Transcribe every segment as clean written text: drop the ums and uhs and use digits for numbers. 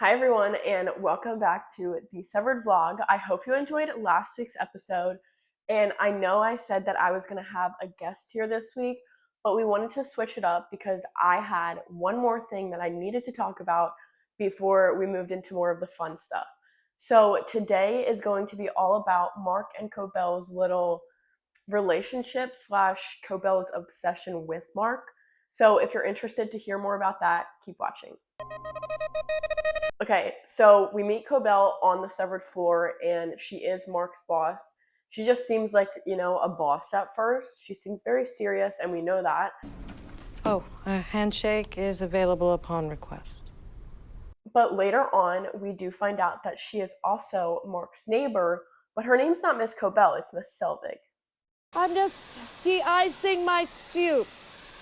Hi everyone, and welcome back to the Severed vlog. I hope you enjoyed last week's episode, and I know I said that I was going to have a guest here this week, but we wanted to switch it up because I had one more thing that I needed to talk about before we moved into more of the fun stuff. So today is going to be all about Mark and Cobel's little relationship slash Cobel's obsession with Mark. So if you're interested to hear more about that, keep watching. Okay, so we meet Cobel on the severed floor, and she is Mark's boss. She just seems like, a boss at first. She seems very serious, and we know that. Oh, a handshake is available upon request. But later on, we do find out that she is also Mark's neighbor, but her name's not Miss Cobel, it's Miss Selvig. I'm just de-icing my stew.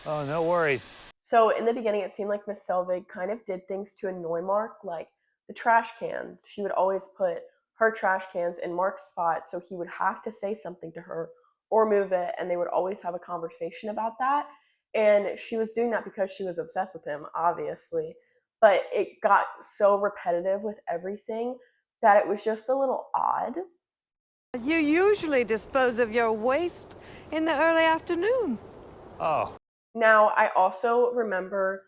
Oh, no worries. So in the beginning, it seemed like Miss Selvig kind of did things to annoy Mark, like the trash cans. She would always put her trash cans in Mark's spot, so he would have to say something to her or move it, and they would always have a conversation about that. And she was doing that because she was obsessed with him, obviously. But it got so repetitive with everything that it was just a little odd. You usually dispose of your waste in the early afternoon. Oh, Now, I also remember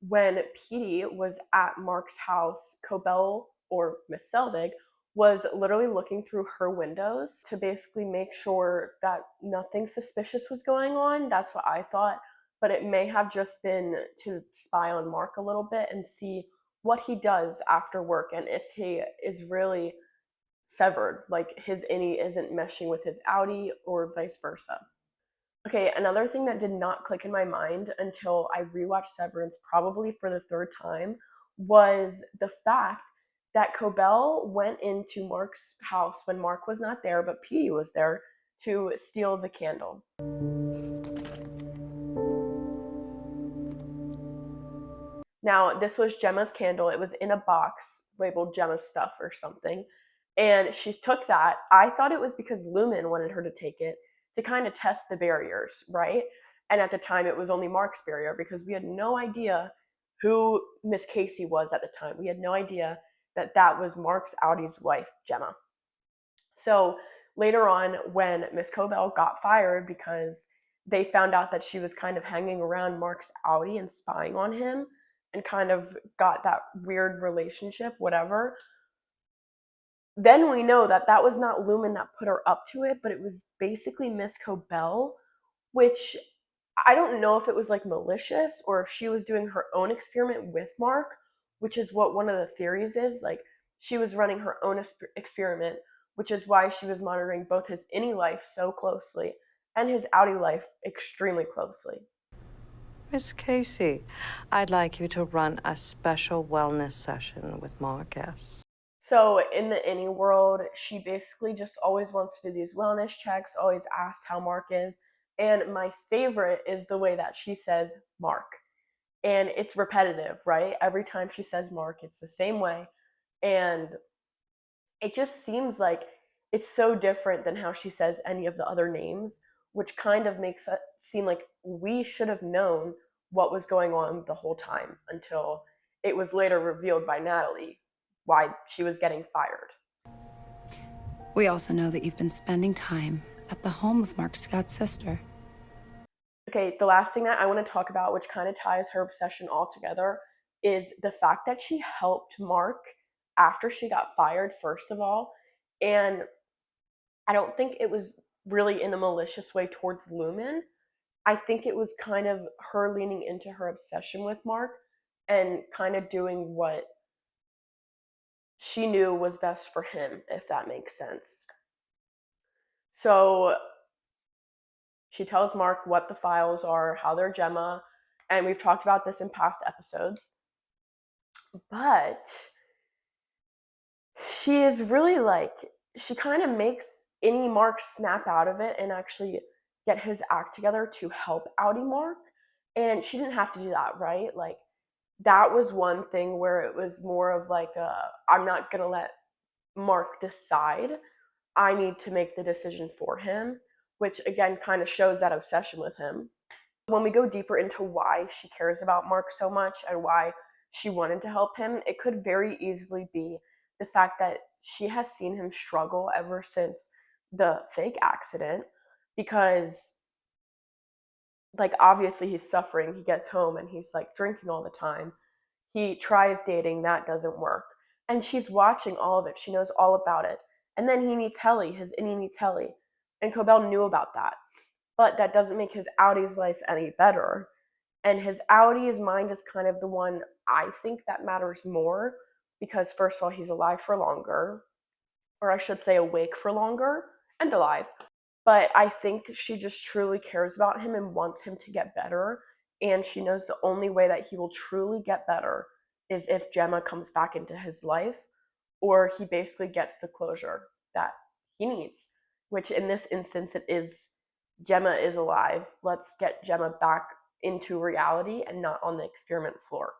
when Petey was at Mark's house, Cobel, or Miss Selvig, was literally looking through her windows to basically make sure that nothing suspicious was going on. That's what I thought. But it may have just been to spy on Mark a little bit and see what he does after work and if he is really severed, like his innie isn't meshing with his outie or vice versa. Okay, another thing that did not click in my mind until I rewatched Severance, probably for the third time, was the fact that Cobel went into Mark's house when Mark was not there, but Petey was there to steal the candle. Now, this was Gemma's candle. It was in a box labeled Gemma's stuff or something. And she took that. I thought it was because Lumon wanted her to take it to kind of test the barriers, right? And at the time, it was only Mark's barrier because we had no idea who Miss Casey was at the time. We had no idea that that was Mark's Audie's wife, Gemma. So later on, when Miss Cobel got fired because they found out that she was kind of hanging around Mark's Audie and spying on him and kind of got that weird relationship, whatever, then we know that that was not Lumon that put her up to it, but it was basically Miss Cobel, which I don't know if it was like malicious or if she was doing her own experiment with Mark, which is what one of the theories is. Like, she was running her own experiment, which is why she was monitoring both his innie life so closely and his outie life extremely closely. Miss Casey, I'd like you to run a special wellness session with Mark S. So in the innie world, she basically just always wants to do these wellness checks, always asks how Mark is. And my favorite is the way that she says Mark. And it's repetitive, right? Every time she says Mark, it's the same way. And it just seems like it's so different than how she says any of the other names, which kind of makes it seem like we should have known what was going on the whole time until it was later revealed by Natalie why she was getting fired. We also know that you've been spending time at the home of Mark Scott's sister. Okay, the last thing that I want to talk about, which kind of ties her obsession all together, is the fact that she helped Mark after she got fired, first of all. And I don't think it was really in a malicious way towards Lumon. I think it was kind of her leaning into her obsession with Mark and kind of doing what she knew was best for him, if that makes sense. So she tells Mark what the files are, how they're Gemma, and we've talked about this in past episodes. But she is really like, she kind of makes any Mark snap out of it and actually get his act together to help outie Mark. And she didn't have to do that, right? Like, that was one thing where it was more of like, I'm not going to let Mark decide. I need to make the decision for him, which again kind of shows that obsession with him. When we go deeper into why she cares about Mark so much and why she wanted to help him, it could very easily be the fact that she has seen him struggle ever since the fake accident, because like obviously he's suffering. He gets home and he's like drinking all the time. He tries dating, that doesn't work. And she's watching all of it. She knows all about it. And then he needs Helly, his innie needs Helly. And Cobel knew about that. But that doesn't make his outie's life any better. And his outie's mind is kind of the one I think that matters more, because first of all, he's alive for longer, or I should say awake for longer and alive. But I think she just truly cares about him and wants him to get better. And she knows the only way that he will truly get better is if Gemma comes back into his life, or he basically gets the closure that he needs, which in this instance it is Gemma is alive. Let's get Gemma back into reality and not on the experiment floor.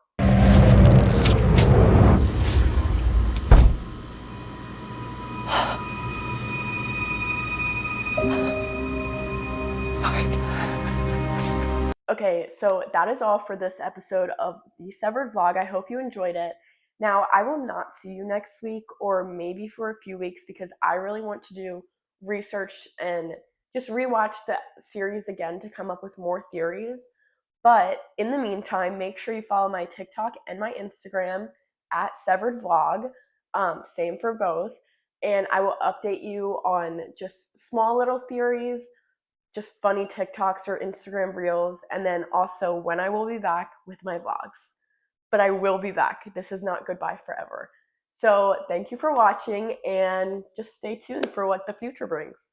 Okay, so that is all for this episode of the Severed vlog. I hope you enjoyed it. Now, I will not see you next week, or maybe for a few weeks, because I really want to do research and just rewatch the series again to come up with more theories. But in the meantime, make sure you follow my TikTok and my Instagram at Severed Vlog. Same for both. And I will update you on just small little theories, just funny TikToks or Instagram reels, and then also when I will be back with my vlogs. But I will be back. This is not goodbye forever. So thank you for watching, and just stay tuned for what the future brings.